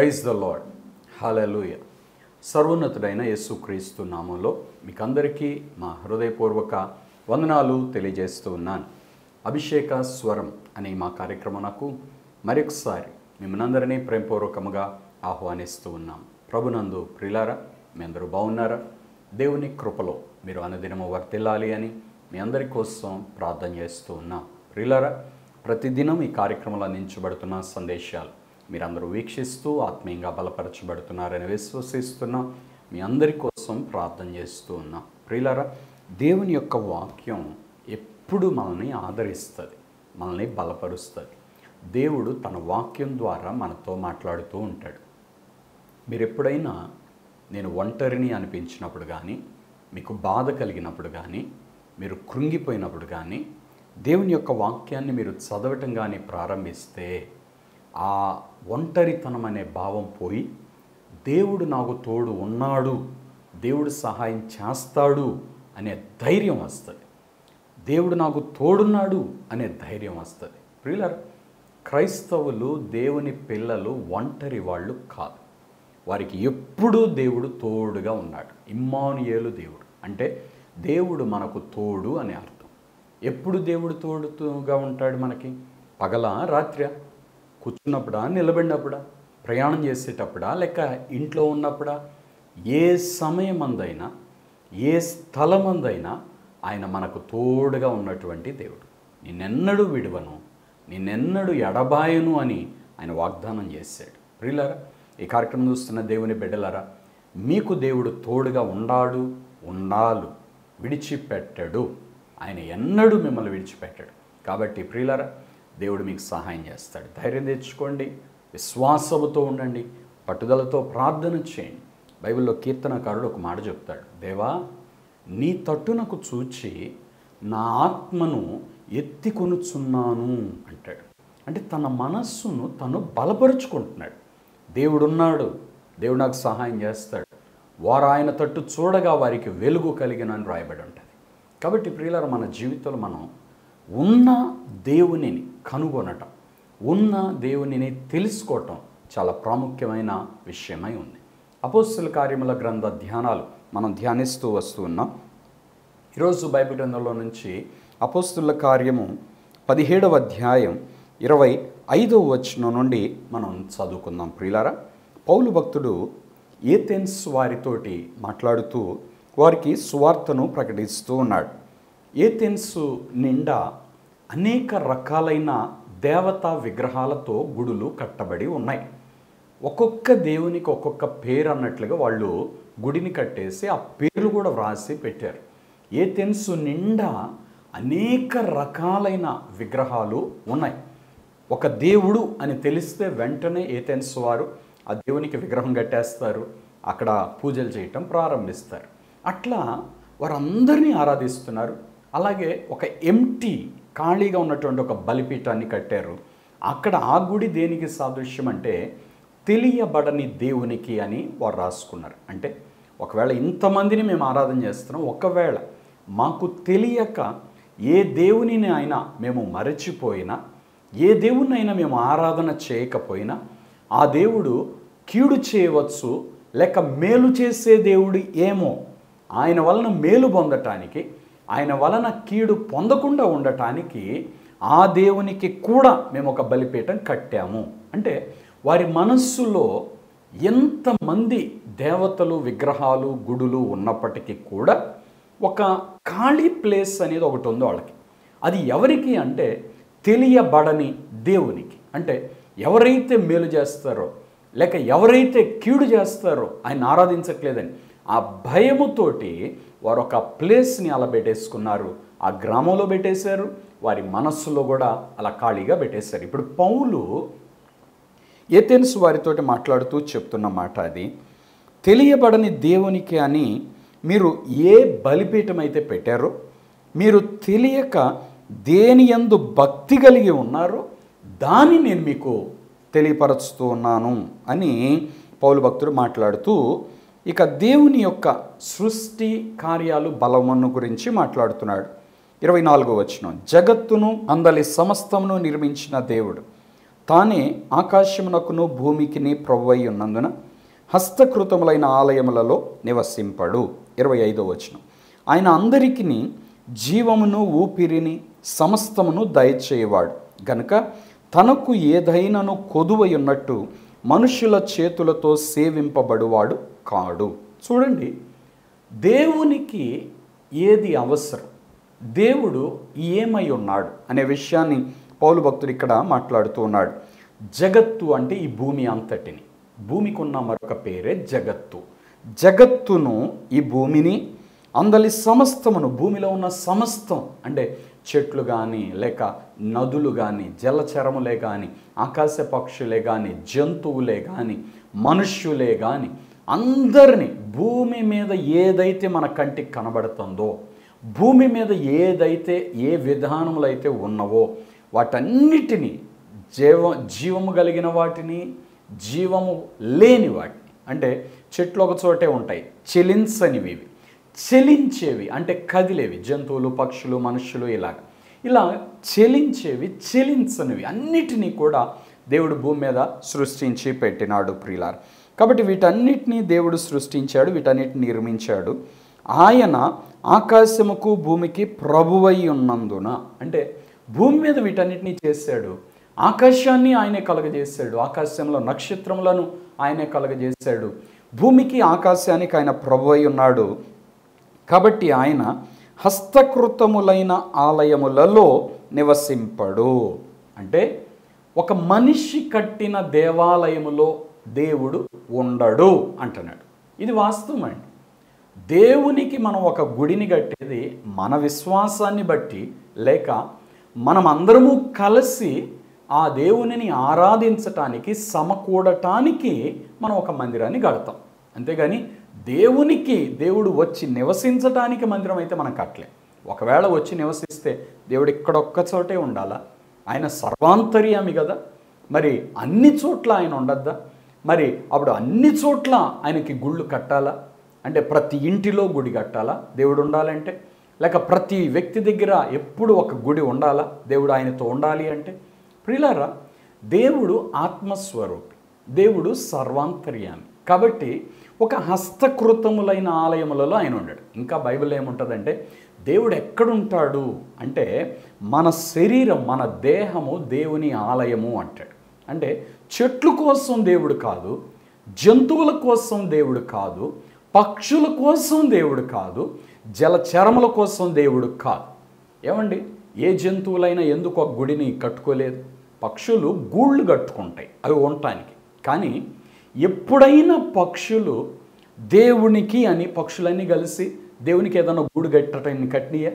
Praise the lord. హల్లెలూయా. సర్వోన్నతుడైన యేసుక్రీస్తు నామంలో మీకందరికీ మా హృదయపూర్వక వందనాలు తెలియజేస్తూ ఉన్నాను. అభిషేక స్వరం అనే మా కార్యక్రమమునకు మరొకసారి మిమ్మల్నందరినీ ప్రేమపూర్వకముగా ఆహ్వానిస్తూ ఉన్నాం. ప్రభునందు ప్రియులారా, మీ అందరూ బాగున్నారా? దేవుని కృపలో మీరు అనుదినము వర్ధిల్లాలి అని మీ అందరి కోసం ప్రార్థన చేస్తూ ఉన్నాం. ప్రియులారా, ప్రతిదినం ఈ కార్యక్రమంలో అందించబడుతున్న సందేశాలు మీరందరూ వీక్షిస్తూ ఆత్మీయంగా బలపరచబడుతున్నారని విశ్వసిస్తున్నా. మీ అందరి కోసం ప్రార్థన చేస్తూ ఉన్నాం. ప్రియులారా, దేవుని యొక్క వాక్యం ఎప్పుడు మనల్ని ఆదరిస్తుంది, మనల్ని బలపరుస్తుంది. దేవుడు తన వాక్యం ద్వారా మనతో మాట్లాడుతూ ఉంటాడు. మీరు ఎప్పుడైనా నేను ఒంటరిని అనిపించినప్పుడు కానీ, మీకు బాధ కలిగినప్పుడు కానీ, మీరు కృంగిపోయినప్పుడు కానీ దేవుని యొక్క వాక్యాన్ని మీరు చదవటం కానీ ప్రారంభిస్తే ఆ ఒంటరితనం అనే భావం పోయి దేవుడు నాకు తోడు ఉన్నాడు, దేవుడు సహాయం చేస్తాడు అనే ధైర్యం వస్తుంది. దేవుడు నాకు తోడున్నాడు అనే ధైర్యం వస్తుంది. ప్రియులారా, క్రైస్తవులు దేవుని పిల్లలు ఒంటరి వాళ్ళు కాదు. వారికి ఎప్పుడూ దేవుడు తోడుగా ఉన్నాడు. ఇమ్మానుయేలు దేవుడు అంటే దేవుడు మనకు తోడు అనే అర్థం. ఎప్పుడు దేవుడు తోడుగా ఉంటాడు మనకి? పగలా రాత్రి, కూర్చున్నప్పుడా, నిలబడినప్పుడా, ప్రయాణం చేసేటప్పుడా, లేక ఇంట్లో ఉన్నప్పుడా, ఏ సమయమందైనా ఏ స్థలమందైనా ఆయన మనకు తోడుగా ఉన్నటువంటి దేవుడు. నిన్నెన్నడూ విడువను, నిన్నెన్నడూ ఎడబాయను అని ఆయన వాగ్దానం చేశాడు. ప్రియులారా, ఈ కార్యక్రమం చూస్తున్న దేవుని బిడ్డలారా, మీకు దేవుడు తోడుగా ఉండాలు, విడిచిపెట్టడు. ఆయన ఎన్నడూ మిమ్మల్ని విడిచిపెట్టాడు. కాబట్టి ప్రియులారా, దేవుడు మీకు సహాయం చేస్తాడు. ధైర్యం తెచ్చుకోండి, విశ్వాసముతో ఉండండి, పట్టుదలతో ప్రార్థన చేయండి. బైబిల్లో కీర్తనకారుడు ఒక మాట చెప్తాడు, దేవా నీ తట్టునకు చూచి నా ఆత్మను ఎత్తికొనుచున్నాను అంటాడు. అంటే తన మనస్సును తను బలపరుచుకుంటున్నాడు. దేవుడున్నాడు, దేవుడు నాకు సహాయం చేస్తాడు, వారు ఆయన తట్టు చూడగా వారికి వెలుగు కలిగినని రాయబడి ఉంటుంది. కాబట్టి ప్రియులారా, మన జీవితంలో మనం ఉన్న దేవునిని కనుగొనటం, ఉన్న దేవునిని తెలుసుకోవటం చాలా ప్రాముఖ్యమైన విషయమై ఉంది. అపోస్తల కార్యముల గ్రంథ ధ్యానాలు మనం ధ్యానిస్తూ వస్తూ ఉన్నాం. ఈరోజు బైబిల్ గ్రంథంలో నుంచి అపోస్తల కార్యము 17వ అధ్యాయం 25వ వచనం నుండి మనం చదువుకుందాం. ప్రియులారా, పౌలు భక్తుడు ఏథెన్స్ వారితోటి మాట్లాడుతూ వారికి సువార్తను ప్రకటిస్తూ ఉన్నాడు. ఏథెన్స్ నిండా అనేక రకాలైన దేవతా విగ్రహాలతో గుడులు కట్టబడి ఉన్నాయి. ఒక్కొక్క దేవునికి ఒక్కొక్క పేరు అన్నట్లుగా వాళ్ళు గుడిని కట్టేసి ఆ పేర్లు కూడా వ్రాసి పెట్టారు. ఏథెన్స్ నిండా అనేక రకాలైన విగ్రహాలు ఉన్నాయి. ఒక దేవుడు అని తెలిస్తే వెంటనే ఏథెన్స్ వారు ఆ దేవునికి విగ్రహం కట్టేస్తారు, అక్కడ పూజలు చేయటం ప్రారంభిస్తారు. అట్లా వారందరినీ ఆరాధిస్తున్నారు. అలాగే ఒక ఖాళీగా ఉన్నటువంటి ఒక బలిపీఠాన్ని కట్టారు. అక్కడ ఆ గుడి దేనికి సాదృశ్యం అంటే తెలియబడని దేవునికి అని వారు రాసుకున్నారు. అంటే ఒకవేళ ఇంతమందిని మేము ఆరాధన చేస్తున్నాం, ఒకవేళ మాకు తెలియక ఏ దేవునిని అయినా మేము మరచిపోయినా, ఏ దేవుణ్ణైనా మేము ఆరాధన చేయకపోయినా ఆ దేవుడు కీడు చేయవచ్చు, లేక మేలు చేసే దేవుడు ఏమో, ఆయన వలన మేలు పొందటానికి, ఆయన వలన కీడు పొందకుండా ఉండటానికి ఆ దేవునికి కూడా మేము ఒక బలిపీఠం కట్టాము. అంటే వారి మనస్సులో ఎంతమంది దేవతలు, విగ్రహాలు, గుడులు ఉన్నప్పటికీ కూడా ఒక ఖాళీ ప్లేస్ అనేది ఒకటి ఉంది వాళ్ళకి. అది ఎవరికి అంటే తెలియబడని దేవునికి. అంటే ఎవరైతే మేలు చేస్తారో లేక ఎవరైతే కీడు చేస్తారో ఆయన ఆరాధించట్లేదని ఆ భయముతోటి వారు ఒక ప్లేస్ని అలా పెట్టేసుకున్నారు. ఆ గ్రామంలో పెట్టేశారు, వారి మనస్సులో కూడా అలా ఖాళీగా పెట్టేశారు. ఇప్పుడు పౌలు ఏథెన్స్ వారితోటి మాట్లాడుతూ చెప్తున్న మాట అది, తెలియబడని దేవునికి అని మీరు ఏ బలిపీఠం అయితే పెట్టారో, మీరు తెలియక దేని యందు భక్తి కలిగి ఉన్నారో దాన్ని నేను మీకు తెలియపరుస్తూ ఉన్నాను అని పౌలు భక్తుడు మాట్లాడుతూ ఇక దేవుని యొక్క సృష్టి కార్యాలు బలమును గురించి మాట్లాడుతున్నాడు. 24వ వచనం, జగత్తును అందలి సమస్తమును నిర్మించిన దేవుడు తానే ఆకాశమునకును భూమికిని ప్రభువై ఉన్నందున హస్తకృతములైన ఆలయములలో నివసింపడు. 25వ వచనం. ఆయన అందరికిని జీవమును ఊపిరిని సమస్తమును దయచేయవాడు గనుక తనకు ఏదైనాను కొదువై ఉన్నట్టు మనుషుల చేతులతో సేవింపబడువాడు కాడు. చూడండి, దేవునికి ఏది అవసరం, దేవుడు ఏమై ఉన్నాడు అనే విషయాన్ని పౌలు భక్తుడు ఇక్కడ మాట్లాడుతూ ఉన్నాడు. జగత్తు అంటే ఈ భూమి అంతటిని, భూమికి ఉన్న మరొక పేరే జగత్తు. జగత్తును, ఈ భూమిని, అందలి సమస్తమును, భూమిలో ఉన్న సమస్తం అంటే చెట్లు కానీ, లేక నదులు కానీ, జలచరములే కానీ, ఆకాశ పక్షులే కానీ, జంతువులే కానీ, మనుష్యులే కానీ, అందరినీ, భూమి మీద ఏదైతే మన కంటికి కనబడుతుందో, భూమి మీద ఏదైతే ఏ విధానములు అయితే ఉన్నవో వాటన్నిటినీ, జీవము కలిగిన వాటిని, జీవము లేని వాటిని, అంటే చెట్లు ఒక చోటే ఉంటాయి, చెలించనివి, చెలించేవి అంటే కదిలేవి, జంతువులు, పక్షులు, మనుషులు, ఇలా చెలించేవి, చెలించనివి అన్నిటినీ కూడా దేవుడు భూమి మీద సృష్టించి పెట్టినాడు ప్రియులారా. కాబట్టి వీటన్నిటినీ దేవుడు సృష్టించాడు, వీటన్నిటిని నిర్మించాడు. ఆయన ఆకాశముకు భూమికి ప్రభువై ఉన్నందున, అంటే భూమి మీద వీటన్నిటినీ చేశాడు. ఆకాశాన్ని ఆయనే కలగజేశాడు, ఆకాశంలో నక్షత్రములను ఆయనే కలగజేశాడు. భూమికి ఆకాశానికి ఆయన ప్రభువై ఉన్నాడు. కాబట్టి ఆయన హస్తకృతములైన ఆలయములలో నివసింపడు. అంటే ఒక మనిషి కట్టిన దేవాలయములో దేవుడు ఉండడు అంటున్నాడు. ఇది వాస్తవం అండి. దేవునికి మనం ఒక గుడిని కట్టేది మన విశ్వాసాన్ని బట్టి, లేక మనం అందరము కలిసి ఆ దేవునిని ఆరాధించటానికి, సమకూడటానికి మనం ఒక మందిరాన్ని కడతాం. అంతేగాని దేవుడు వచ్చి నివసించటానికి మందిరం అయితే మనం కట్టలేం. ఒకవేళ వచ్చి నివసిస్తే దేవుడు ఇక్కడొక్క చోటే ఉండాలా? ఆయన సర్వాంతర్యామి కదా, మరి అన్ని చోట్ల ఆయన ఉండద్దా? మరి అప్పుడు అన్ని చోట్ల ఆయనకి గుళ్ళు కట్టాలా? అంటే ప్రతి ఇంటిలో గుడి కట్టాలా దేవుడు ఉండాలంటే? లేక ప్రతి వ్యక్తి దగ్గర ఎప్పుడు ఒక గుడి ఉండాలా దేవుడు ఆయనతో ఉండాలి అంటే? ప్రియులారా, దేవుడు ఆత్మస్వరూపి, దేవుడు సర్వాంతర్యామి. కాబట్టి ఒక హస్తకృతములైన ఆలయములలో ఆయన ఉన్నాడు. ఇంకా బైబిల్ ఏముంటుందంటే, దేవుడు ఎక్కడుంటాడు అంటే మన శరీరం, మన దేహము దేవుని ఆలయము అంటాడు. అంటే చెట్ల కోసం దేవుడు కాదు, జంతువుల కోసం దేవుడు కాదు, పక్షుల కోసం దేవుడు కాదు, జలచరముల కోసం దేవుడు కాదు. ఏమండి, ఏ జంతువులైనా ఎందుకు ఒక గుడిని కట్టుకోలేదు? పక్షులు గూళ్ళు కట్టుకుంటాయి అవి ఉండటానికి. కానీ ఎప్పుడైనా పక్షులు దేవునికి అని పక్షులన్నీ కలిసి దేవునికి ఏదన్నా గూడు కట్టడానికి కట్టినయా?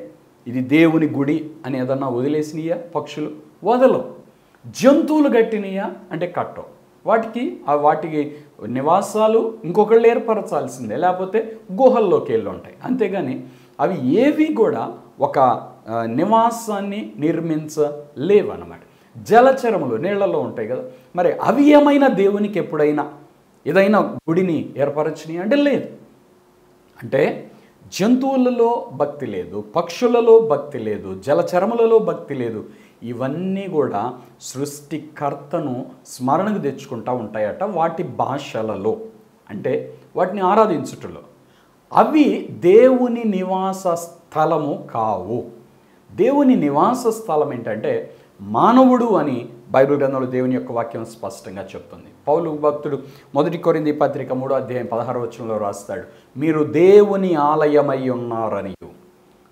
ఇది దేవుని గుడి అని ఏదన్నా వదిలేసినయా? పక్షులు వదలవు. జంతువులు కట్టినయా అంటే కట్టవు. వాటికి నివాసాలు ఇంకొకళ్ళు ఏర్పరచాల్సిందే, లేకపోతే గుహల్లోకి వెళ్ళి ఉంటాయి. అంతేగాని అవి ఏవి కూడా ఒక నివాసాన్ని నిర్మించలేవన్నమాట. జలచరములు నీళ్లలో ఉంటాయి కదా, మరి అవి ఏమైనా దేవునికి ఎప్పుడైనా ఏదైనా గుడిని ఏర్పరచినాయి అంటే లేదు. అంటే జంతువులలో భక్తి లేదు, పక్షులలో భక్తి లేదు, జలచరములలో భక్తి లేదు. ఇవన్నీ కూడా సృష్టికర్తను స్మరణకు తెచ్చుకుంటూ ఉంటాయట వాటి భాషలలో, అంటే వాటిని ఆరాధించుటలో. అవి దేవుని నివాస స్థలము కావు. దేవుని నివాస స్థలం ఏంటంటే మానవుడు అని బైబిల్ గ్రంథంలో దేవుని యొక్క వాక్యం స్పష్టంగా చెప్తుంది. పౌలు భక్తుడు 1 కొరింథీ పత్రిక 3వ అధ్యాయం 16వ వచనంలో రాస్తాడు, మీరు దేవుని ఆలయమై ఉన్నారనియు,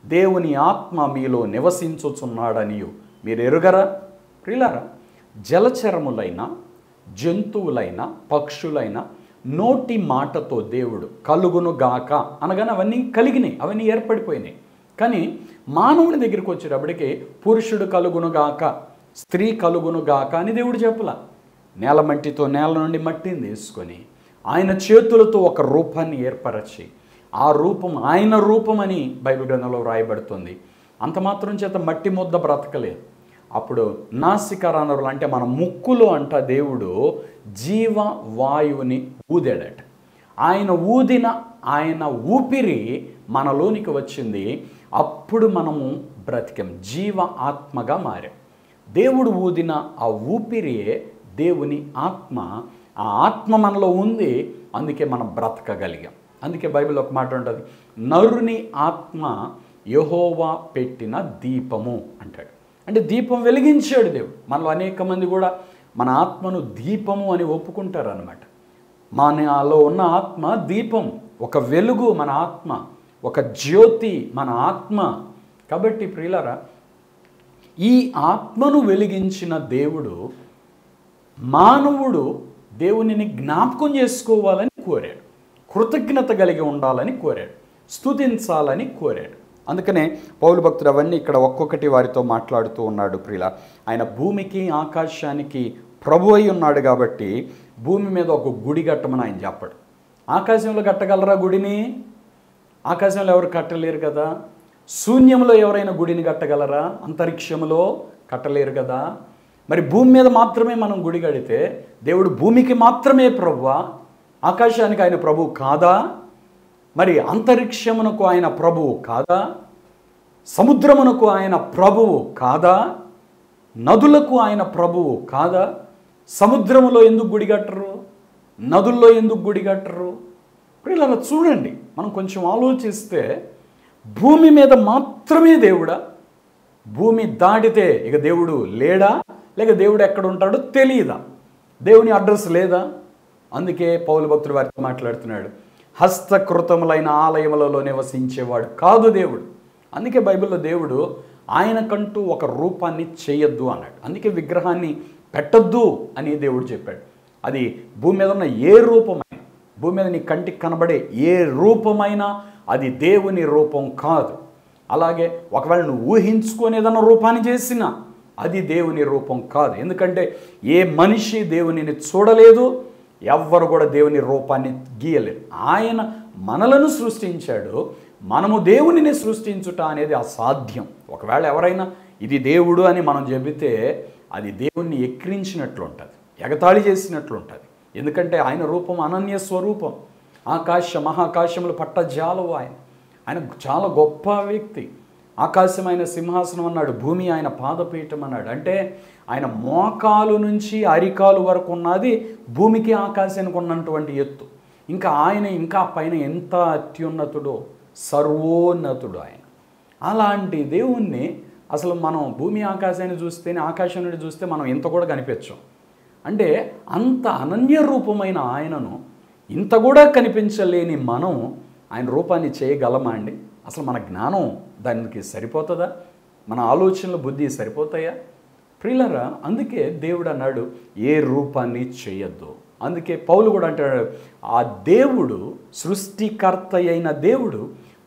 దేవుని ఆత్మ మీలో నివసించుచున్నాడనియు మీరు ఎరుగరా? ప్రియులారా, జలచరములైన, జంతువులైన, పక్షులైన నోటి మాటతో దేవుడు కలుగును గాక అనగానే అవన్నీ కలిగినాయి, అవన్నీ ఏర్పడిపోయినాయి. కానీ మానవుని దగ్గరికి వచ్చేటప్పటికి పురుషుడు కలుగును గాక, స్త్రీ కలుగును గాక అని దేవుడు చెప్పలా. నేల మట్టితో నేల నుండి మట్టిని తీసుకొని ఆయన చేతులతో ఒక రూపాన్ని ఏర్పరచి, ఆ రూపం ఆయన రూపమని బైబిల్ గ్రంథంలో వ్రాయబడుతుంది. అంత మాత్రం చేత మట్టి ముద్ద బ్రతకలేదు. అప్పుడు నాసికారణరులు అంటే మన ముక్కులో అంట దేవుడు జీవవాయువుని ఊదాడట. ఆయన ఊదిన ఆయన ఊపిరి మనలోనికి వచ్చింది. అప్పుడు మనము బ్రతికాం, జీవ ఆత్మగా మారాం. దేవుడు ఊదిన ఆ ఊపిరియే దేవుని ఆత్మ. ఆ ఆత్మ మనలో ఉంది, అందుకే మనం బ్రతకగలిగాం. అందుకే బైబిల్ ఒక మాట ఉంటుంది, నరుని ఆత్మ యెహోవా పెట్టిన దీపము అంటాడు. అంటే దీపం వెలిగించాడు దేవుడు. మనలో అనేక మంది కూడా మన ఆత్మను దీపము అని ఒప్పుకుంటారు అన్నమాట. మనలో ఉన్న ఆత్మ దీపం, ఒక వెలుగు మన ఆత్మ, ఒక జ్యోతి మన ఆత్మ. కాబట్టి ప్రియులారా, ఈ ఆత్మను వెలిగించిన దేవుడు మానవుడు దేవునిని జ్ఞాపకం చేసుకోవాలని కోరాడు, కృతజ్ఞత కలిగి ఉండాలని కోరాడు, స్తుతించాలని కోరాడు. అందుకనే పౌలు భక్తుడు అవన్నీ ఇక్కడ ఒక్కొక్కటి వారితో మాట్లాడుతూ ఉన్నాడు. ప్రియుల, ఆయన భూమికి ఆకాశానికి ప్రభు అయి ఉన్నాడు కాబట్టి భూమి మీద ఒక గుడి కట్టమని ఆయన చెప్పాడు. ఆకాశంలో కట్టగలరా గుడిని? ఆకాశంలో ఎవరు కట్టలేరు కదా. శూన్యంలో ఎవరైనా గుడిని కట్టగలరా? అంతరిక్షంలో కట్టలేరు కదా. మరి భూమి మీద మాత్రమే మనం గుడి కడితే దేవుడు భూమికి మాత్రమే ప్రభువా? ఆకాశానికి ఆయన ప్రభువు కాదా? మరి అంతరిక్షమునకు ఆయన ప్రభువు కాదా? సముద్రమునకు ఆయన ప్రభువు కాదా? నదులకు ఆయన ప్రభువు కాదా? సముద్రములో ఎందుకు గుడి కట్టరు? నదుల్లో ఎందుకు గుడి కట్టరు? ఇప్పుడు ఇలా చూడండి, మనం కొంచెం ఆలోచిస్తే భూమి మీద మాత్రమే దేవుడా? భూమి దాటితే ఇక దేవుడు లేడా? లేక దేవుడు ఎక్కడ ఉంటాడో తెలియదా? దేవుని అడ్రస్ లేదా? అందుకే పౌలు భక్తుడు వారితో మాట్లాడుతున్నాడు, హస్తకృతములైన ఆలయములలో నివసించేవాడు కాదు దేవుడు. అందుకే బైబిల్లో దేవుడు ఆయనకంటూ ఒక రూపాన్ని చేయొద్దు అన్నాడు. అందుకే విగ్రహాన్ని పెట్టొద్దు అని దేవుడు చెప్పాడు. అది భూమి మీద ఉన్న ఏ రూపమైన, భూమి మీద నీ కంటికి కనబడే ఏ రూపమైనా అది దేవుని రూపం కాదు. అలాగే ఒకవేళ నువ్వు ఊహించుకొని ఏదైనా రూపాన్ని చేసినా అది దేవుని రూపం కాదు. ఎందుకంటే ఏ మనిషి దేవునిని చూడలేదు, ఎవ్వరు కూడా దేవుని రూపాన్ని గీయలేదు. ఆయన మనలను సృష్టించాడు, మనము దేవునిని సృష్టించుట అనేది అసాధ్యం. ఒకవేళ ఎవరైనా ఇది దేవుడు అని మనం చెబితే అది దేవుణ్ణి ఎక్కిరించినట్లు ఉంటుంది, ఎగతాళి చేసినట్లు ఉంటుంది. ఎందుకంటే ఆయన రూపం అనన్య స్వరూపం. ఆకాశ మహాకాశములు పట్టజాలవు ఆయన చాలా గొప్ప వ్యక్తి. ఆకాశం ఆయన సింహాసనం అన్నాడు, భూమి ఆయన పాదపీఠం అన్నాడు. అంటే ఆయన మోకాలు నుంచి అరికాలు వరకు ఉన్నది భూమికి ఆకాశానికి ఉన్నటువంటి ఎత్తు. ఇంకా పైన ఎంత అత్యున్నతుడో, సర్వోన్నతుడు ఆయన. అలాంటి దేవుణ్ణి అసలు మనం భూమి ఆకాశాన్ని చూస్తేనే, ఆకాశం నుండి చూస్తే మనం ఇంత కూడా కనిపించం. అంటే అంత అనన్య రూపమైన ఆయనను ఇంత కూడా కనిపించలేని మనం ఆయన రూపాన్ని చేయగలమా అండి? అసలు మన జ్ఞానం దానికి సరిపోతుందా? మన ఆలోచనలు బుద్ధి సరిపోతాయా? ప్రియులారా, అందుకే దేవుడు అన్నాడు ఏ రూపాన్ని చేయొద్దు. అందుకే పౌలు కూడా అంటాడు, ఆ దేవుడు సృష్టికర్త అయిన దేవుడు,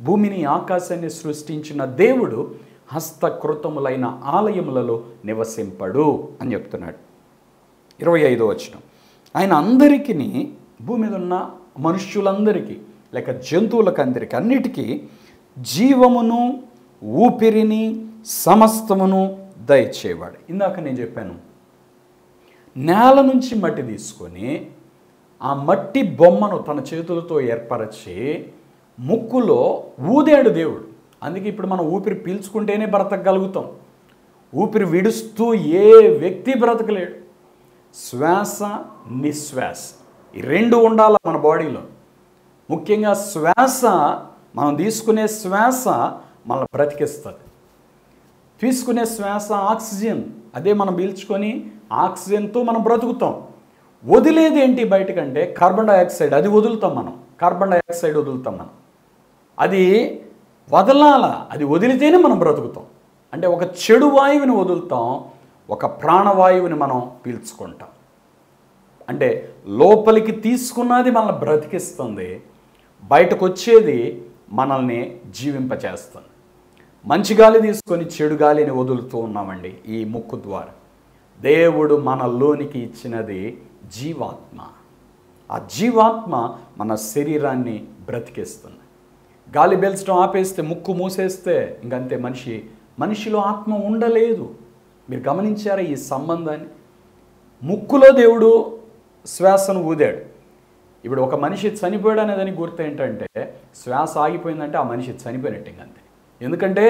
భూమిని ఆకాశాన్ని సృష్టించిన దేవుడు హస్తకృతములైన ఆలయములలో నివసింపడు అని చెప్తున్నాడు. 25వ వచనం, ఆయన అందరికీ, భూమి మీద ఉన్న మనుష్యులందరికీ లేక జంతువులకు అందరికీ అన్నిటికీ జీవమును ఊపిరిని సమస్తమును దయచేవాడు. ఇందాక నేను చెప్పాను, నేల నుంచి మట్టి తీసుకొని ఆ మట్టి బొమ్మను తన చేతులతో ఏర్పరచి ముక్కులో ఊదాడు దేవుడు. అందుకే ఇప్పుడు మనం ఊపిరి పీల్చుకుంటేనే బ్రతకగలుగుతాం. ఊపిరి విడుస్తూ ఏ వ్యక్తి బ్రతకలేడు. శ్వాస నిశ్వాస ఈ రెండు ఉండాలి మన బాడీలో. ముఖ్యంగా శ్వాస, మనం తీసుకునే శ్వాస మనల్ని బ్రతికిస్తుంది. తీసుకునే శ్వాస ఆక్సిజన్, అదే మనం పీల్చుకొని ఆక్సిజన్తో మనం బ్రతుకుతాం. వదిలేది ఏంటి బయటకంటే కార్బన్ డైఆక్సైడ్, అది వదులుతాం మనం. కార్బన్ డైఆక్సైడ్ వదులుతాం మనం. అది వదలాల, అది వదిలితేనే మనం బ్రతుకుతాం. అంటే ఒక చెడు వాయువుని వదులుతాం, ఒక ప్రాణవాయువుని మనం పీల్చుకుంటాం. అంటే లోపలికి తీసుకున్నది మనల్ని బ్రతికిస్తుంది, బయటకు వచ్చేది మనల్ని జీవింపచేస్తుంది. మంచి గాలి తీసుకొని చెడు గాలిని వదులుతూ ఉన్నామండి ఈ ముక్కు ద్వారా. దేవుడు మనలోనికి ఇచ్చినది జీవాత్మ. ఆ జీవాత్మ మన శరీరాన్ని బ్రతికిస్తుంది. గాలి పీల్చడం ఆపేస్తే, ముక్కు మూసేస్తే ఇంకంతే, మనిషిలో ఆత్మ ఉండలేదు. మీరు గమనించారా ఈ సంబంధాన్ని? ముక్కులో దేవుడు శ్వాసను ఊదాడు. ఇప్పుడు ఒక మనిషి చనిపోయాడు అనేదానికి గుర్తు ఏంటంటే, శ్వాస ఆగిపోయిందంటే ఆ మనిషి చనిపోయినట్టు ఇంకంతే. ఎందుకంటే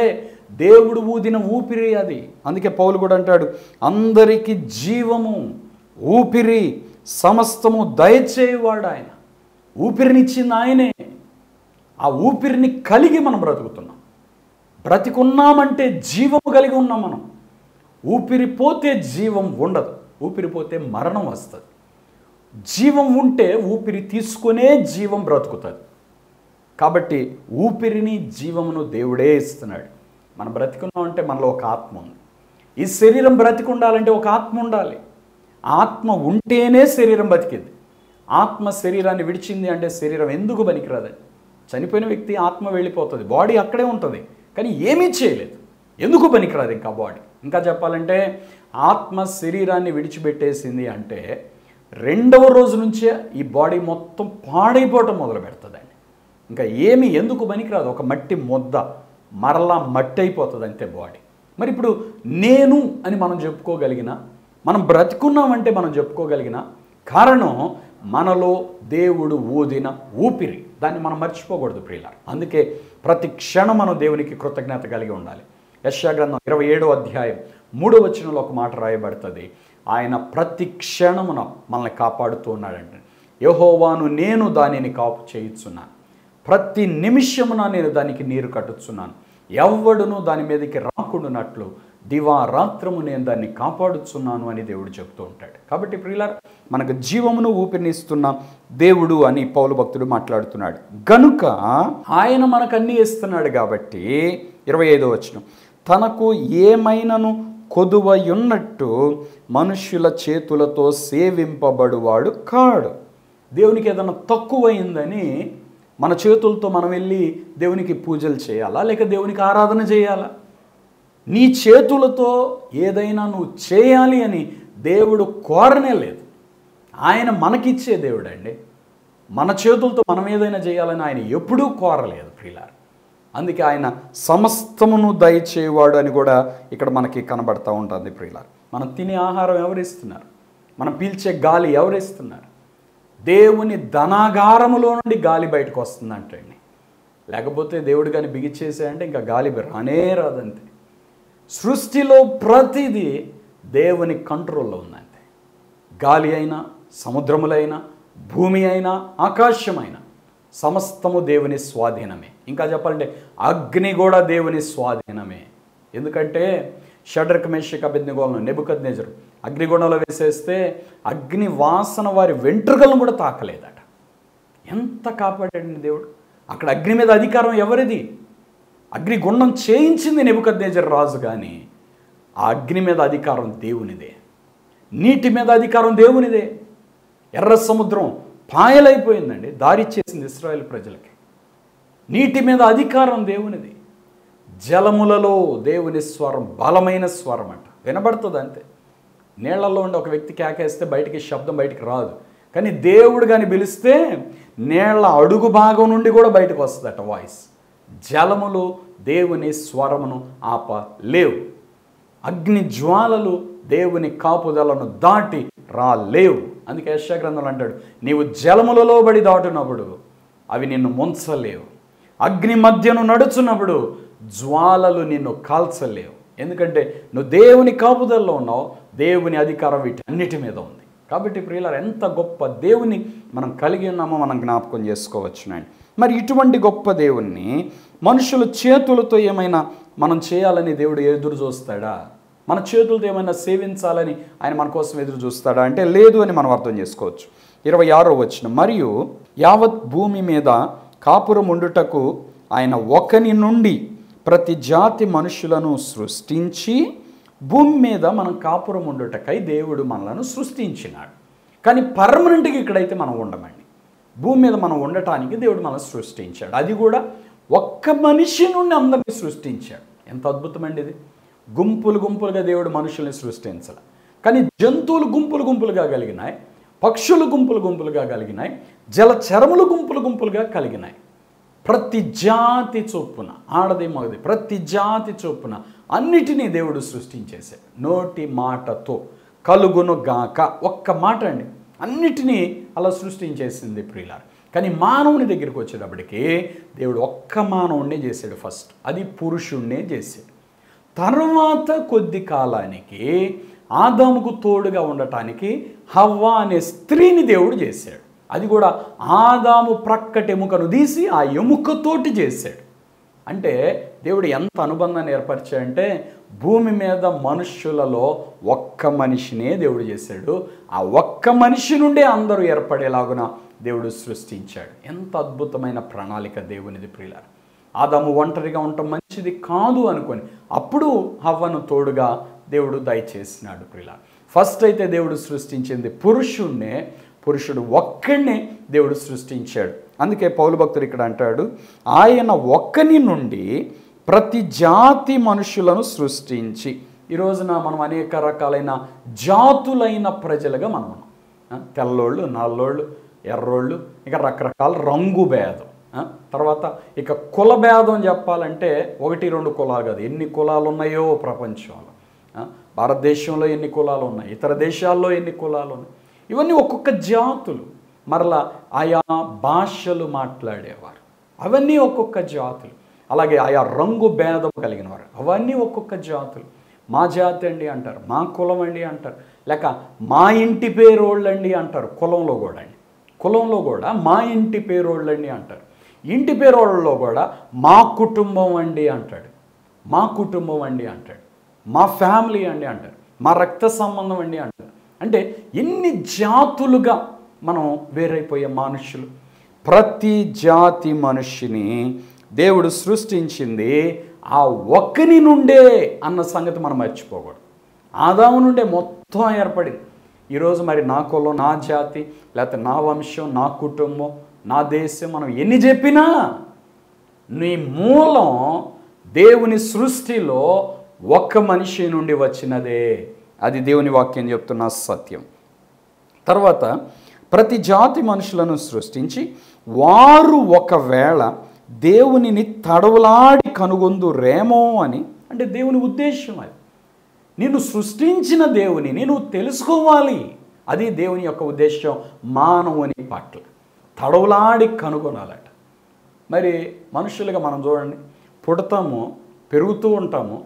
దేవుడు ఊదిన ఊపిరి అది. అందుకే పౌలు కూడా అంటాడు, అందరికీ జీవము, ఊపిరి, సమస్తము దయచేవాడు ఆయన. ఊపిరినిచ్చింది ఆయనే. ఆ ఊపిరిని కలిగి మనం బ్రతుకుతున్నాం. బ్రతికున్నామంటే జీవము కలిగి ఉన్నాం మనం. ఊపిరి పోతే జీవం ఉండదు, ఊపిరి పోతే మరణం వస్తుంది. జీవం ఉంటే ఊపిరి తీసుకునే జీవం బ్రతుకుతుంది. కాబట్టి ఊపిరిని జీవమును దేవుడే ఇస్తున్నాడు. మనం బ్రతికున్నామంటే మనలో ఒక ఆత్మ ఉంది. ఈ శరీరం బ్రతికి ఉండాలంటే ఒక ఆత్మ ఉండాలి. ఆత్మ ఉంటేనే శరీరం బతికింది. ఆత్మ శరీరాన్ని విడిచింది అంటే శరీరం ఎందుకు పనికిరాదండి? చనిపోయిన వ్యక్తి ఆత్మ వెళ్ళిపోతుంది, బాడీ అక్కడే ఉంటుంది, కానీ ఏమీ చేయలేదు. ఎందుకు పనికిరాదు ఇంకా బాడీ? ఇంకా చెప్పాలంటే ఆత్మ శరీరాన్ని విడిచిపెట్టేసింది అంటే రెండవ రోజు నుంచే ఈ బాడీ మొత్తం పాడైపోవటం మొదలు పెడుతుందండి. ఇంకా ఏమి ఎందుకు పనికిరాదు, ఒక మట్టి ముద్ద, మరలా మట్టి అయిపోతుంది అంతే బాడీ. మరి ఇప్పుడు నేను అని మనం చెప్పుకోగలిగిన, మనం బ్రతికున్నామంటే మనం చెప్పుకోగలిగిన కారణం మనలో దేవుడు ఊదిన ఊపిరి. దాన్ని మనం మర్చిపోకూడదు ప్రియులారా. అందుకే ప్రతి క్షణం మనం దేవునికి కృతజ్ఞత కలిగి ఉండాలి. యెషయా గ్రంథం 27వ అధ్యాయం 3వ వచనంలో ఒక మాట రాయబడుతుంది, ఆయన ప్రతి క్షణమున మనల్ని కాపాడుతూ ఉన్నాడంటే. యెహోవాను నేను దానిని కాపు చేయుచున్నాను, ప్రతి నిమిషమున నేను దానికి నీరు కట్టుచున్నాను, ఎవ్వడును దాని మీదకి రాకుండానట్లు దివారాత్రము నేను దాన్ని కాపాడుచున్నాను అని దేవుడు చెప్తూ ఉంటాడు. కాబట్టి ప్రియులారా, మనకు జీవమును ఊపిరినిస్తున్న దేవుడు అని పౌలు భక్తుడు మాట్లాడుతున్నాడు. గనుక ఆయన మనకు అన్నీ ఇస్తున్నాడు కాబట్టి 25వ వచనం, తనకు ఏమైనను కొదువయున్నట్టు మనుష్యుల చేతులతో సేవింపబడువాడు కాడు. దేవునికి ఏదైనా తక్కువైందని మన చేతులతో మనం వెళ్ళి దేవునికి పూజలు చేయాలా, లేక దేవునికి ఆరాధన చేయాలా? నీ చేతులతో ఏదైనా నువ్వు చేయాలి అని దేవుడు కోరనే లేదు. ఆయన మనకిచ్చే దేవుడు అండి. మన చేతులతో మనం ఏదైనా చేయాలని ఆయన ఎప్పుడూ కోరలేదు ప్రియులారా. అందుకే ఆయన సమస్తమును దయచేవాడు అని కూడా ఇక్కడ మనకి కనబడతా ఉంటుంది ప్రియులారా. మనం తినే ఆహారం ఎవరిస్తున్నారు? మనం పీల్చే గాలి ఎవరిస్తున్నారు? దేవుని ధనాగారములో నుండి గాలి బయటకు వస్తుందంటండి. లేకపోతే దేవుడు కానీ బిగిచ్చేసాయంటే ఇంకా గాలి రానే రాదంతే. సృష్టిలో ప్రతిదీ దేవుని కంట్రోల్లో ఉందంతే. గాలి అయినా, సముద్రములైనా, భూమి అయినా, ఆకాశమైనా సమస్తము దేవుని స్వాధీనమే. ఇంకా చెప్పాలంటే అగ్ని కూడా దేవుని స్వాధీనమే. ఎందుకంటే షడ్రక్ మేషక్ అబేద్నెగోలను నెబుకద్నెజరు అగ్నిగుండంలో వేసేస్తే అగ్ని వాసన వారి వెంట్రుకలను కూడా తాకలేదట. ఎంత కాపాడండి దేవుడు. అక్కడ అగ్ని మీద అధికారం ఎవరిది? అగ్నిగుండం చేయించింది నెబుకద్నెజరు రాజు, కానీ ఆ అగ్ని మీద అధికారం దేవునిదే. నీటి మీద అధికారం దేవునిదే. ఎర్ర సముద్రం పాయలైపోయిందండి, దారిచ్చేసింది ఇశ్రాయేలు ప్రజలకి. నీటి మీద అధికారం దేవునిది. జలములలో దేవుని స్వరం బలమైన స్వరం అంట, వినబడుతుంది అంతే. నీళ్లలో ఉండి ఒక వ్యక్తి కేకేస్తే బయటికి శబ్దం బయటికి రాదు, కానీ దేవుడు కానీ పిలిస్తే నీళ్ల అడుగు భాగం నుండి కూడా బయటకు వస్తుందట వాయిస్. జలములు దేవుని స్వరమును ఆపలేవు. అగ్ని జ్వాలలు దేవుని కాపుదలను దాటి రాలేవు. అందుకే యెషయా గ్రంథంలో అంటాడు, నీవు జలములలో బడి దాటునప్పుడు అవి నిన్ను ముంచలేవు, అగ్ని మధ్యను నడుచున్నప్పుడు జ్వాలలు నిన్ను కాల్చలేవు. ఎందుకంటే నువ్వు దేవుని కాపుదల్లో ఉన్నావు, దేవుని అధికారం వీటన్నిటి మీద ఉంది. కాబట్టి ప్రియులారా, ఎంత గొప్ప దేవుని మనం కలిగి ఉన్నామో మనం జ్ఞాపకం చేసుకోవచ్చునండి. మరి ఇటువంటి గొప్ప దేవుణ్ణి మనుషుల చేతులతో ఏమైనా మనం చేయాలని దేవుడు ఎదురు చూస్తాడా? మన చేతులతో ఏమైనా సేవించాలని ఆయన మన కోసం ఎదురు చూస్తాడా అంటే లేదు అని మనం అర్థం చేసుకోవచ్చు. 26వ వచనం, మరియు యావత్ భూమి మీద కాపురం ఉండుటకు ఆయన ఒకని నుండి ప్రతి జాతి మనుషులను సృష్టించి భూమి మీద మనం కాపురం ఉండుటకై దేవుడు మనలను సృష్టించినాడు. కానీ పర్మనెంట్గా ఇక్కడైతే మనం ఉండమండి. భూమి మీద మనం ఉండటానికి దేవుడు మనల్ని సృష్టించాడు. అది కూడా ఒక్క మనిషి నుండి అందరినీ సృష్టించాడు. ఎంత అద్భుతమండి ఇది. గుంపులు గుంపులుగా దేవుడు మనుషుల్ని సృష్టించాలి, కానీ జంతువులు గుంపులు గుంపులుగా కలిగినాయి, పక్షులు గుంపులు గుంపులుగా కలిగినాయి, జలచరములు గుంపులు గుంపులుగా కలిగినాయి. ప్రతి జాతి చొప్పున, ఆడది మగది ప్రతి జాతి చొప్పున అన్నిటినీ దేవుడు సృష్టించేశాడు. నోటి మాటతో కలుగును గాక, ఒక్క మాట అండి, అన్నిటినీ అలా సృష్టించేసింది ప్రియులారా. కానీ మానవుని దగ్గరికి వచ్చేటప్పటికి దేవుడు ఒక్క మానవుడినే చేశాడు ఫస్ట్, అది పురుషుణ్ణే చేశాడు. తర్వాత కొద్ది కాలానికి ఆదాముకు తోడుగా ఉండటానికి హవ్వ అనే స్త్రీని దేవుడు చేశాడు. అది కూడా ఆదాము ప్రక్కటి ఎముకను తీసి ఆ ఎముకతోటి చేశాడు. అంటే దేవుడు ఎంత అనుబంధాన్ని ఏర్పరిచాడంటే భూమి మీద మనుష్యులలో ఒక్క మనిషినే దేవుడు చేశాడు. ఆ ఒక్క మనిషి నుండే అందరూ ఏర్పడేలాగున దేవుడు సృష్టించాడు. ఎంత అద్భుతమైన ప్రణాళిక దేవునిది ప్రియులారా. ఆదాము ఒంటరిగా ఉండటం మంచిది కాదు అనుకొని అప్పుడు హవ్వను తోడుగా దేవుడు దయచేసినాడు ప్రియులారా. ఫస్ట్ అయితే దేవుడు సృష్టించింది పురుషుణ్ణే, పురుషుడు ఒక్కడినే దేవుడు సృష్టించాడు. అందుకే పౌలు భక్తుడు ఇక్కడ అంటాడు, ఆయన ఒక్కని నుండి ప్రతి జాతి మనుషులను సృష్టించి. ఈ రోజున మనం అనేక రకాలైన జాతులైన ప్రజలుగా మనం ఉన్నాం. తెల్లోళ్ళు, నల్లోళ్ళు, ఎర్రోళ్ళు, ఇక రకరకాల రంగు భేదం. తర్వాత ఇక కుల భేదం చెప్పాలంటే 1-2 కులాలు కాదు, ఎన్ని కులాలు ఉన్నాయో ప్రపంచంలో. భారతదేశంలో ఎన్ని కులాలు ఉన్నాయి, ఇతర దేశాల్లో ఎన్ని కులాలు ఉన్నాయి, ఇవన్నీ ఒక్కొక్క జాతులు. మరలా ఆయా భాషలు మాట్లాడేవారు, అవన్నీ ఒక్కొక్క జాతులు. అలాగే ఆయా రంగు భేదం కలిగిన వారు, అవన్నీ ఒక్కొక్క జాతులు. మా జాతి అండి అంటారు, మా కులం అండి అంటారు, లేక మా ఇంటి పేరోళ్ళండి అంటారు. కులంలో కూడా అండి, కులంలో కూడా మా ఇంటి పేరోళ్ళండి అంటారు. ఇంటి పేరోళ్ళలో కూడా మా కుటుంబం అండి అంటాడు, మా కుటుంబం అండి అంటాడు, మా ఫ్యామిలీ అండి అంటారు, మా రక్త సంబంధం అండి అంటారు. అంటే ఎన్ని జాతులుగా మనం వేరైపోయే మనుషులు. ప్రతి జాతి మనిషిని దేవుడు సృష్టించింది ఆ ఒక్కని నుండే అన్న సంగతి మనం మర్చిపోకూడదు. ఆదాము నుండే మొత్తం ఏర్పడింది. ఈరోజు మరి నా కులం, నా జాతి, లేకపోతే నా వంశం, నా కుటుంబం, నా దేశం, మనం ఎన్ని చెప్పినా నీ మూలం దేవుని సృష్టిలో ఒక్క మనిషి నుండి వచ్చినదే. అది దేవుని వాక్యం చెప్తున్న సత్యం. తర్వాత ప్రతి జాతి మనుషులను సృష్టించి వారు ఒకవేళ దేవునిని తడవులాడి కనుగొందురేమో అని. అంటే దేవుని ఉద్దేశం అది. నిన్ను సృష్టించిన దేవునిని నువ్వు తెలుసుకోవాలి. అది దేవుని యొక్క ఉద్దేశం మానవుని పట్ల. తడవులాడి కనుగొనాలట. మరి మనుషులుగా మనం చూడండి, పుడతాము, పెరుగుతూ ఉంటాము,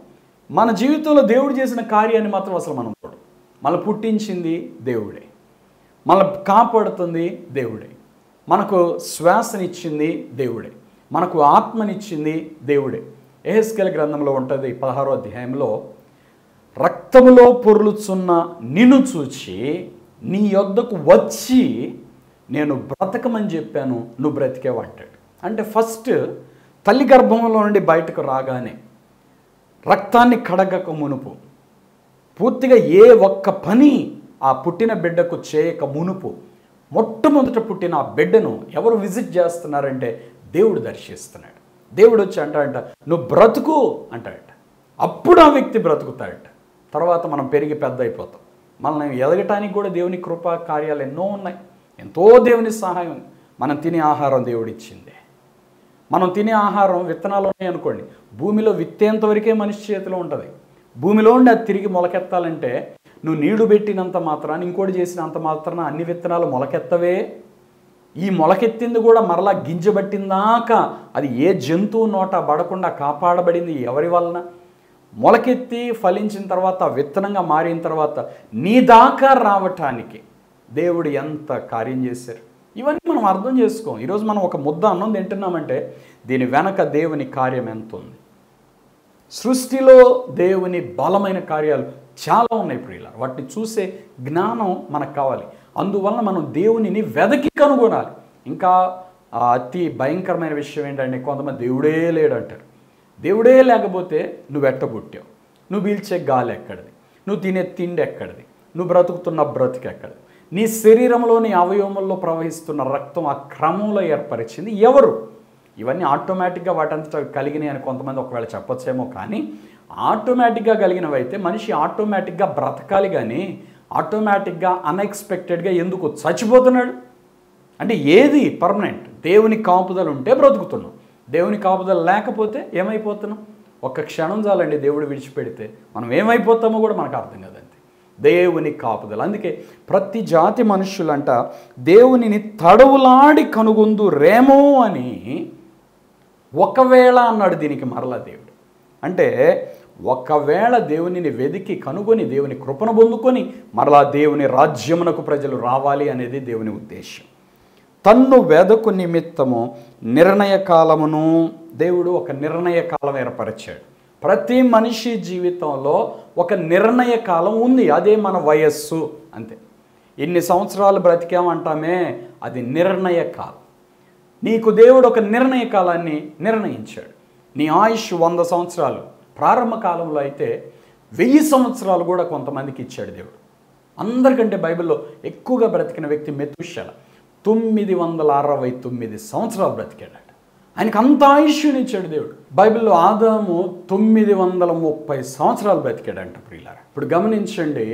మన జీవితంలో దేవుడు చేసిన కార్యాన్ని మాత్రం అసలు మనం చూడం. మనల్ని పుట్టించింది దేవుడే, మనల్ని కాపాడుతుంది దేవుడే, మనకు శ్వాసనిచ్చింది దేవుడే, మనకు ఆత్మనిచ్చింది దేవుడే. యెహెజ్కేలు గ్రంథంలో ఉంటుంది 16వ అధ్యాయంలో, రక్తములో పొర్లుచున్న నిన్ను చూచి నీ యొద్దకు వచ్చి నేను బ్రతకమని చెప్పాను, నువ్వు బ్రతికేవు అంటాడు. అంటే ఫస్ట్ తల్లి గర్భంలో నుండి బయటకు రాగానే రక్తాన్ని కడగక మునుపు, పూర్తిగా ఏ ఒక్క పని ఆ పుట్టిన బిడ్డకు చేయక మునుపు, మొట్టమొదట పుట్టిన ఆ బిడ్డను ఎవరు విజిట్ చేస్తున్నారంటే దేవుడు దర్శిస్తున్నాడు. దేవుడు వచ్చి అంటాడంట, నువ్వు బ్రతుకు అంటాడట. అప్పుడు ఆ వ్యక్తి బ్రతుకుతాడట. తర్వాత మనం పెరిగి పెద్ద అయిపోతాం. మనల్ని ఎదగటానికి కూడా దేవుని కృపా కార్యాలు ఎన్నో ఉన్నాయి, ఎంతో దేవుని సహాయం ఉంది. మనం తినే ఆహారం దేవుడిచ్చిందే. మనం తినే ఆహారం విత్తనాలు ఉన్నాయి అనుకోండి, భూమిలో విత్తేంతవరకే మనిషి చేతిలో ఉంటుంది. భూమిలో ఉండి అది తిరిగి మొలకెత్తాలంటే నువ్వు నీళ్లు పెట్టినంత మాత్రాన, ఇంకోటి చేసినంత మాత్రాన అన్ని విత్తనాలు మొలకెత్తవే. ఈ మొలకెత్తింది కూడా మరలా గింజబట్టిందాకా అది ఏ జంతువు నోట పడకుండా కాపాడబడింది ఎవరి వలన? మొలకెత్తి ఫలించిన తర్వాత, విత్తనంగా మారిన తర్వాత నీ దాకా రావటానికి దేవుడు ఎంత కార్యం చేశారు. ఇవన్నీ మనం అర్థం చేసుకోం. ఈరోజు మనం ఒక ముద్ద అన్నం తింటున్నామంటే దీని వెనక దేవుని కార్యం ఎంత ఉంది. సృష్టిలో దేవుని బలమైన కార్యాలు చాలా ఉన్నాయి ప్రియులారా. వాటిని చూసే జ్ఞానం మనకు కావాలి. అందువలన మనం దేవునిని వెదకి కనుగొనాలి. ఇంకా అతి భయంకరమైన విషయం ఏంటంటే, కొంతమంది దేవుడే లేడంటారు. దేవుడే లేకపోతే నువ్వు ఎట్ట పుట్టావు, నువ్వు పీల్చే గాలి ఎక్కడిది, నువ్వు తినే తిండి ఎక్కడిది, నువ్వు బ్రతుకుతున్న బ్రతుకు ఎక్కడిది, నీ శరీరంలో నీ అవయవముల్లో ప్రవహిస్తున్న రక్తం ఆ క్రమంలో ఏర్పరిచింది ఎవరు? ఇవన్నీ ఆటోమేటిక్గా వాటంతటా కలిగినాయి అని కొంతమంది ఒకవేళ చెప్పొచ్చేమో, కానీ ఆటోమేటిక్గా కలిగినవి అయితే మనిషి ఆటోమేటిక్గా బ్రతకాలి. కానీ ఆటోమేటిక్గా అన్ఎక్స్పెక్టెడ్గా ఎందుకు చచ్చిపోతున్నాడు? అంటే ఏది పర్మనెంట్? దేవుని కాపుదలు ఉంటే బ్రతుకుతున్నాం, దేవుని కాపుదలు లేకపోతే ఏమైపోతున్నాం? ఒక్క క్షణం చాలండి దేవుడు విడిచిపెడితే మనం ఏమైపోతామో కూడా మనకు అర్థం కదంతే. దేవుని కాపుదల. అందుకే ప్రతి జాతి మనుషులంట దేవునిని తడవులాడి కనుగొందురేమో అని ఒకవేళ అన్నాడు దీనికి మరలా దేవుడు. అంటే ఒకవేళ దేవునిని వెదికి కనుగొని దేవుని కృపను పొందుకొని మరలా దేవుని రాజ్యమునకు ప్రజలు రావాలి అనేది దేవుని ఉద్దేశం. తన్ను వెదకు నిమిత్తము నిర్ణయ కాలమును దేవుడు ఒక నిర్ణయ కాలం ఏర్పరిచాడు. ప్రతి మనిషి జీవితంలో ఒక నిర్ణయ కాలం ఉంది, అదే మన వయస్సు. అంతే. ఇన్ని సంవత్సరాలు బ్రతికామంటామే, అది నిర్ణయ కాలం. నీకు దేవుడు ఒక నిర్ణయ కాలాన్ని నిర్ణయించాడు. నీ ఆయుష్ 100 సంవత్సరాలు, ప్రారంభ కాలంలో అయితే 1000 సంవత్సరాలు కూడా కొంతమందికి ఇచ్చాడు దేవుడు. అందరికంటే బైబిల్లో ఎక్కువగా బ్రతికిన వ్యక్తి మెతుషెల. 969 సంవత్సరాలు బ్రతికాడట. ఆయనకు అంత ఆయుష్యునిచ్చాడు దేవుడు. బైబిల్లో ఆదాము 930 సంవత్సరాలు బ్రతికాడంట ప్రియులారా. ఇప్పుడు గమనించండి,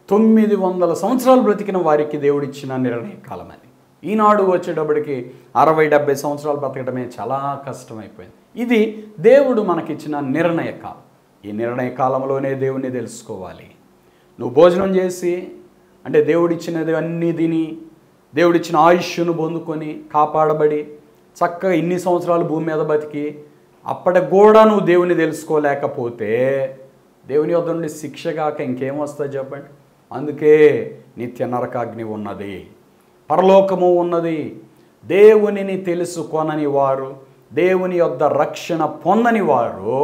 900 సంవత్సరాలు బ్రతికిన వారికి దేవుడు ఇచ్చిన నిర్ణయ కాలం అని. ఈనాడు వచ్చేటప్పటికి 60-70 సంవత్సరాలు బ్రతకడమే చాలా కష్టమైపోయింది. ఇది దేవుడు మనకిచ్చిన నిర్ణయ కాలం. ఈ నిర్ణయ కాలంలోనే దేవుణ్ణి తెలుసుకోవాలి. నువ్వు భోజనం చేసి, అంటే దేవుడిచ్చినది అన్నీ తిని, దేవుడిచ్చిన ఆయుష్ను పొందుకొని కాపాడబడి చక్కగా ఇన్ని సంవత్సరాలు భూమి మీద బతికి అప్పటికి కూడా నువ్వు దేవుని తెలుసుకోలేకపోతే దేవుని వద్ద నుండి శిక్ష కాక ఇంకేం వస్తుంది చెప్పండి. అందుకే నిత్య నరకాగ్ని ఉన్నది, పరలోకము ఉన్నది. దేవునిని తెలుసుకొనని వారు, దేవుని యొద్ద రక్షణ పొందని వారు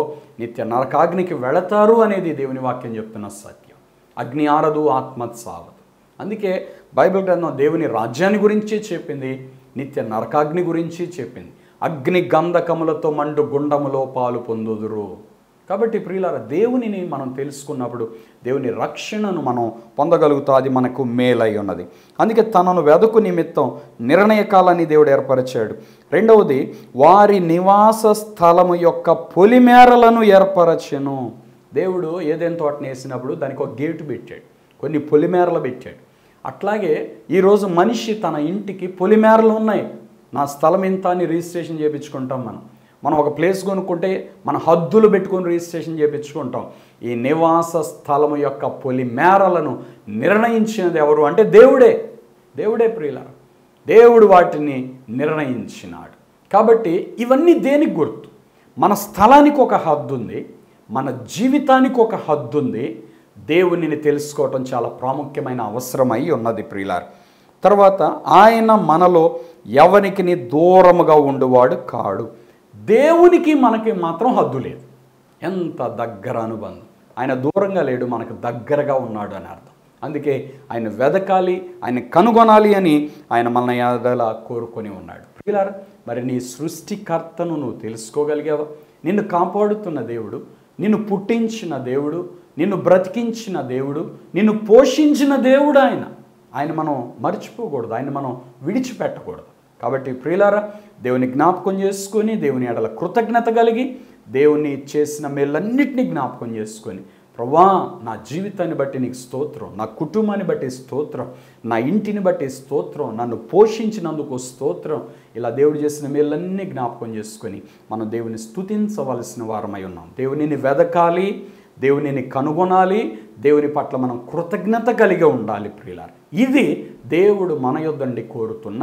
నిత్య నరకాగ్నికి వెళతారు అనేది దేవుని వాక్యం చెప్తున్న సత్యం. అగ్ని ఆరదు, ఆత్మ సావదు. అందుకే బైబిల్ గ్రంథం దేవుని రాజ్యాన్ని గురించి చెప్పింది, నిత్య నరకాగ్ని గురించి చెప్పింది. అగ్ని గంధకములతో మండు గుండములో పాలు పొందుదురు. కాబట్టి ప్రియులారా, దేవునిని మనం తెలుసుకున్నప్పుడు దేవుని రక్షణను మనం పొందగలుగుతాం. అది మనకు మేలై ఉన్నది. అందుకే తనను వెదకు నిమిత్తం నిర్ణయ కాలాన్ని దేవుడు ఏర్పరిచాడు. రెండవది, వారి నివాస స్థలము యొక్క పొలిమేరలను ఏర్పరచెను. దేవుడు ఏదైనా తోటను వేసినప్పుడు దానికి ఒక గేటు పెట్టాడు, కొన్ని పొలిమేరలు పెట్టాడు. అట్లాగే ఈరోజు మనిషి తన ఇంటికి పొలిమేరలు ఉన్నాయి. నా స్థలం ఇంత అని రిజిస్ట్రేషన్ చేయించుకుంటాం. మనం ఒక ప్లేస్ కొనుక్కుంటే మన హద్దులు పెట్టుకొని రిజిస్ట్రేషన్ చేయించుకుంటాం. ఈ నివాస స్థలము యొక్క పొలిమేరలను నిర్ణయించినది ఎవరు అంటే దేవుడే. దేవుడే ప్రియులారా, దేవుడు వాటిని నిర్ణయించినాడు. కాబట్టి ఇవన్నీ దేనికి గుర్తు? మన స్థలానికి ఒక హద్దు ఉంది, మన జీవితానికి ఒక హద్దు ఉంది. దేవునిని తెలుసుకోవటం చాలా ప్రాముఖ్యమైన అవసరమై ఉన్నది ప్రియులారా. తర్వాత ఆయన మనలో ఎవరికి దూరముగా ఉండువాడు కాడు. దేవునికి మనకి మాత్రం హద్దు లేదు. ఎంత దగ్గర అనుబంధం. ఆయన దూరంగా లేడు, మనకు దగ్గరగా ఉన్నాడు అని అర్థం. అందుకే ఆయన వెదకాలి, ఆయన కనుగొనాలి అని ఆయన మన ఎడల కోరుకొని ఉన్నాడు. ప్రియులారా, మరి నీ సృష్టికర్తను నువ్వు తెలుసుకోగలిగావా? నిన్ను కాపాడుతున్న దేవుడు, నిన్ను పుట్టించిన దేవుడు, నిన్ను బ్రతికించిన దేవుడు, నిన్ను పోషించిన దేవుడు ఆయన మనం మర్చిపోకూడదు, ఆయన మనం విడిచిపెట్టకూడదు. కాబట్టి ప్రియులారా, దేవుని జ్ఞాపకం చేసుకొని, దేవుని ఎడల కృతజ్ఞత కలిగి, దేవుని చేసిన మేలన్నిటినీ జ్ఞాపకం చేసుకొని, ప్రభువా నా జీవితాన్ని బట్టి నీకు స్తోత్రం, నా కుటుంబాన్ని బట్టి స్తోత్రం, నా ఇంటిని బట్టి స్తోత్రం, నన్ను పోషించినందుకు స్తోత్రం, ఇలా దేవుడు చేసిన మేలన్నీ జ్ఞాపకం చేసుకొని మనం దేవుని స్తుతించవలసిన వారమై ఉన్నాం. దేవునిని వెదకాలి, దేవునిని కనుగొనాలి, దేవుని పట్ల మనం కృతజ్ఞత కలిగి ఉండాలి ప్రియులారా. ఇది దేవుడు మన యొద్దండి కోరుతున్న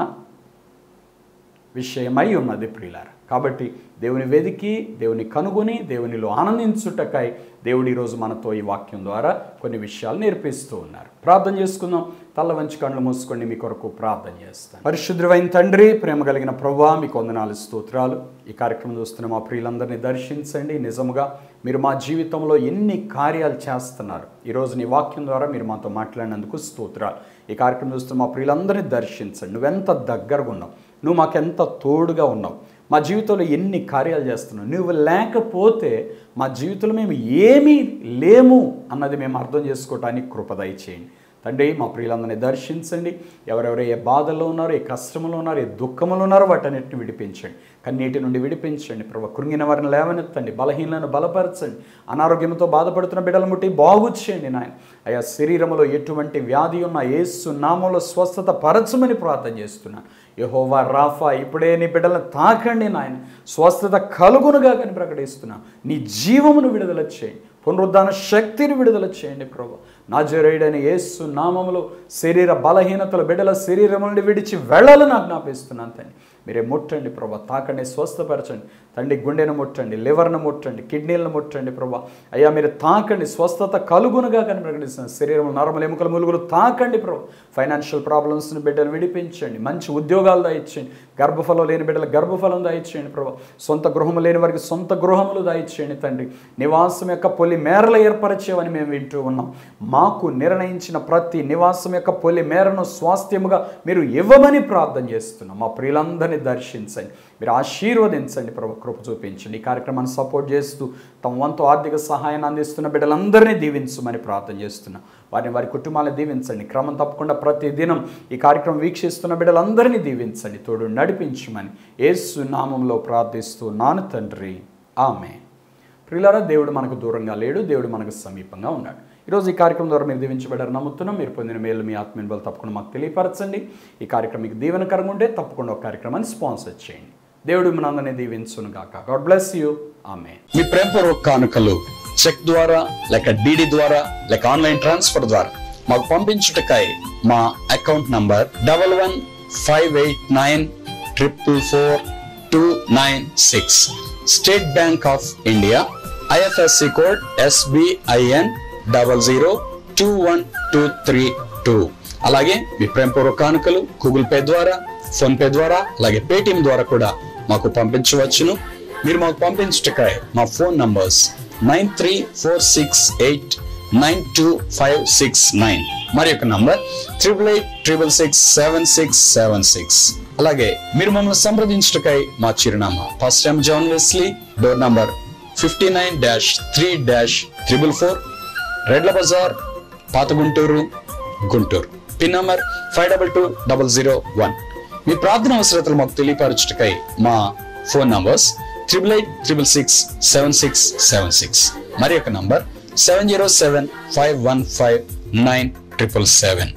విషయమై ఉన్నది ప్రియులారా. కాబట్టి దేవుని వెదికి, దేవుని కనుగొని, దేవునిలో ఆనందించుటకై దేవుడు ఈరోజు మనతో ఈ వాక్యం ద్వారా కొన్ని విషయాలు నేర్పిస్తూ ఉన్నారు. ప్రార్థన చేసుకుందాం. తల్ల వంచి కళ్ళు మూసుకొని మీ కొరకు ప్రార్థన చేస్తాను. పరిశుద్ధుడైన తండ్రి, ప్రేమ కలిగిన ప్రభువా, మీకు వందనాలు, స్తోత్రాలు. ఈ కార్యక్రమం చూస్తున్న మా ప్రియులందరినీ దర్శించండి. నిజముగా మీరు మా జీవితంలో ఎన్ని కార్యాలు చేస్తున్నారు. ఈరోజు నీ వాక్యం ద్వారా మీరు మాతో మాట్లాడినందుకు స్తోత్రాలు. ఈ కార్యక్రమం చూస్తున్న మా ప్రియులందరినీ దర్శించండి. నువ్వెంత దగ్గరగా ఉన్నావు, నువ్వు మాకెంత తోడుగా ఉన్నావు, మా జీవితంలో ఎన్ని కార్యాలు చేస్తున్నావు. నువ్వు లేకపోతే మా జీవితంలో మేము ఏమీ లేము అన్నది మేము అర్థం చేసుకోవటానికి కృప దయచేయండి తండ్రి. మా ప్రియులందరినీ దర్శించండి. ఎవరెవరు ఏ బాధల్లో ఉన్నారో, ఏ కష్టంలో ఉన్నారో, ఏ దుఃఖంలో ఉన్నారో వాటన్నిటిని విడిపించండి. కన్నీటి నుండి విడిపించండి ప్రభు. కృంగిన వారిని లేవనెత్తండి, బలహీనలను బలపరచండి. అనారోగ్యంతో బాధపడుతున్న బిడ్డల ముట్టి బాగు చేయండి నాయన. అయా శరీరంలో ఎటువంటి వ్యాధి ఉన్నా యేసు నామములో స్వస్థత పరచమని ప్రార్థన చేస్తున్నాను. యెహోవా రాఫా, ఇప్పుడే నీ బిడ్డలను తాకండి నాయన, స్వస్థత కలుగునుగా అని ప్రకటిస్తున్నాను. నీ జీవమును విడుదల చేయండి, పునరుద్ధాన శక్తిని విడుదల చేయండి ప్రభు. నజరేయుడైన యేసు నామములో శరీర బలహీనతలు బిడ్డల శరీరం నుండి విడిచి వెళ్ళాలని ఆజ్ఞాపిస్తున్నాను తండ్రి. మీరే ముట్టండి ప్రభా, తాకండి, స్వస్థపరచండి తండ్రి. గుండెను ముట్టండి, లివర్ను ముట్టండి, కిడ్నీలను ముట్టండి ప్రభా. అయ్యా మీరు తాకండి, స్వస్థత కలుగునుగా కానీ ప్రకటిస్తున్నాను. శరీరం నరములు ఎముకలు ములుగులు తాకండి ప్రభా. ఫైనాన్షియల్ ప్రాబ్లమ్స్ని బిడ్డలు విడిపించండి, మంచి ఉద్యోగాలు దయచేయండి, గర్భఫలం లేని బిడ్డల గర్భఫలం దయచేయండి ప్రభా. సొంత గృహము లేని వారికి సొంత గృహములు దయచేయండి తండ్రి. నివాసం యొక్క పొలి మేరలు ఏర్పరిచేవని మేము వింటూ ఉన్నాం. మాకు నిర్ణయించిన ప్రతి నివాసం యొక్క పొలి మేరను స్వాస్థ్యముగా మీరు ఇవ్వమని ప్రార్థన చేస్తున్నాం. మా ప్రియులందరినీ దర్శించండి, మీరు ఆశీర్వదించండి ప్రభు, కృప చూపించండి. ఈ కార్యక్రమాన్ని సపోర్ట్ చేస్తూ తమ వంతు ఆర్థిక సహాయాన్ని అందిస్తున్న బిడ్డలందరినీ దీవించమని ప్రార్థన చేస్తున్నాం. వారిని వారి కుటుంబాలను దీవించండి. క్రమం తప్పకుండా ప్రతి దినం ఈ కార్యక్రమం వీక్షిస్తున్న బిడ్డలందరినీ దీవించండి, తోడు నడిపించమని యేసు నామంలో ప్రార్థిస్తున్నాను తండ్రి, ఆమేన్. ప్రియులారా, దేవుడు మనకు దూరంగా లేడు, దేవుడు మనకు సమీపంగా ఉన్నాడు. ఈరోజు ఈ కార్యక్రమం ద్వారా మీరు దీవించబడారు నమ్ముతున్నాం. మీరు పొందిన మేలు మీ ఆత్మీయ బలం తప్పకుండా మాకు తెలియపరచండి. ఈ కార్యక్రమం మీకు దీవెనకరంగా ఉంటే తప్పకుండా ఒక కార్యక్రమాన్ని స్పాన్సర్ చేయండి. దేవుడు మనందరినీ దీవించును గాక. God bless you. ఆమేన్. మీ ప్రేమపూర్వక కానుకలు చెక్ ద్వారా లేక డిడి ద్వారా లేక ఆన్లైన్ ట్రాన్స్ఫర్ ద్వారా మాకు పంపించుటకై మా account number 115894442996, state bank of India, IFSC code SBIN 00212232. అలాగే మీ ప్రేమపూర్వక కానుకలు గూగుల్ పే ద్వారా, ఫోన్ పే ద్వారా, అలాగే పేటిఎం ద్వారా కూడా మాకు పంపించవచ్చును. మీరు మాకు పంపించుటకై మా ఫోన్ నంబర్స్ 9346892569, మరి యొక్క నంబర్ 8886667676. అలాగే మీరు మమ్మల్ని సంప్రదించుటకై మా చిరునామా pastor M. John Wesley, door number 59-3-444, రెడ్ల బజార్, పాత గుంటూరు, గుంటూరు. Pin number 522001. మీ ప్రార్థన అవసరతలు మాకు తెలియపరచుటకై మా ఫోన్ నంబర్స్ 8886667676, మరి యొక్క నంబర్ 7075159777.